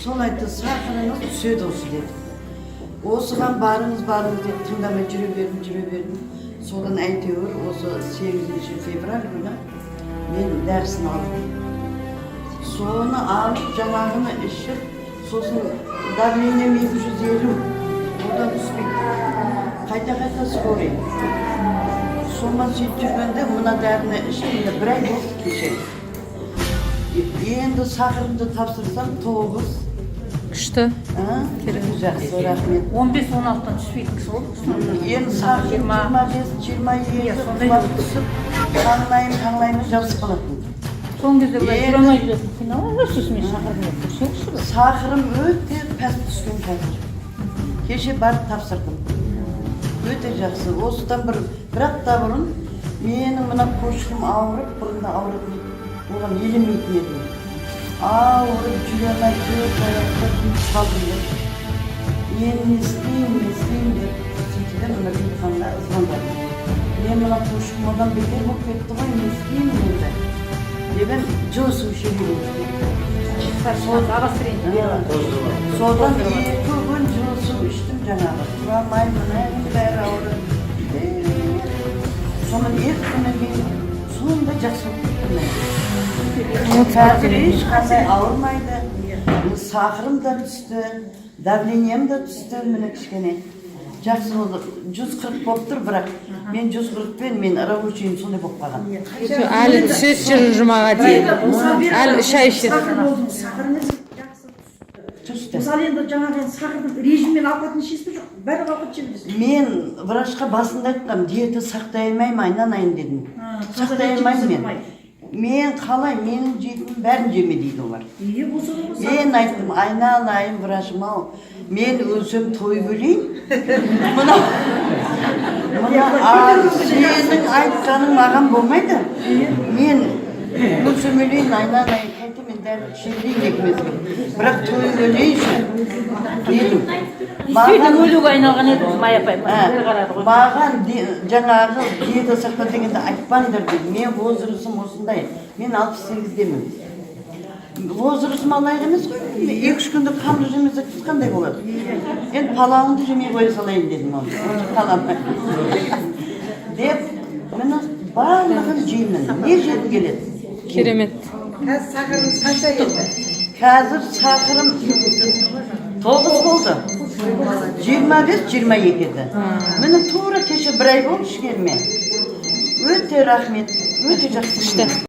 Сол айтты, сахарыңыз түседі осы деді. Осыған барыңыз деп тыңдамай жүре бердім. Содан әйтеуір осы 8 февраль күні мен дәрісін алдым. Соны алып, жаңағыны ішіп, сосын давлением 250, одан түспейді. Қайта скорый. Сонан сөйтіп жүргенде мына дәріні ішіп, бір ай болды кеше. Енді сахарымды тапсырсам 9. Күшті. Жақсы, рахмет. 15-16-тан түспейтін сол. Енді сахарым 25-27 түсіп, таңлаймын жабысып қалатын. Соң кезде бұлай жүремей жүретін қинау өсіз мен сахарым өтірсекші. Сахарым өте пәс түскен қазір. Кеше барып тапсырдым. Өте жақсы. Осыдан бір апта бұрын менің мына почкам ауырып, бұрында ауыратын. Оған елемейтін едім. Ауырып жүремей қалдым деп. Мен не істеймін деп. Сөйтіп мына телефонға звондадым. Мен мына почкам одан бетер болып кетті ғой, не істеймін енді. Дебен жосы мүшелі болды. Содан 2 күн жосы іштім жаңағы. Тұрамаймын, бәрі ауырып. Сонан 2 күннен кейін сонда жақсы болып кеттім. Қазір ешқандай ауырмайды. Сахарым да түсті, давлением да түсті, міне кішкене. Жақсы болды. 140 болып тұр, бірақ мен 140-пен мен рабочийім сондай болып қалған. Әлі түседі жұмаға дейін. Әлі шай ішеді. Сахарыңыз жақсы түсті. Мысалы енді жаңағы сахардың режиммен ауқатын ішесіз бе жоқ? Бәрі ауқат жемейсіз. Мен врачқа басында айтқам, диета сақтай алмаймын, айналайын дедім. Сақтай алмаймын мен. Мен қалай, менің жейтінім бәрін жеме дейді олар. Мен айттым, айналайын врачым ау, мен өлсем той бөлейін. Мына сенің айтқаның маған болмайды. Мен өлсем өлейін, айналайын, қайта мен дәрі ішейін екмезбен. Бірақ той бөлейінші дедім. Сөйтіп өлуге айналған еді Мая апай. Маған жаңағы диета сақта дегенде айтпаңдар деді. Мен возрастым осындай. Мен 68-демін. Возрастым алайық емес қой. 2-3 күнді қамыр жемесек біз қандай болады? Енді палауыңды жемей қоя салайын дедім оны. Қаламай. Деп, мені барлығын жеймін. Не жегім келеді? Керемет. Қазір сахарыңыз қанша еді? Қазір сахарым 9 болды. 25-22-ді. Мені тура кеше бір ай болды ішкеніме. Өте рахмет, өте жақсы.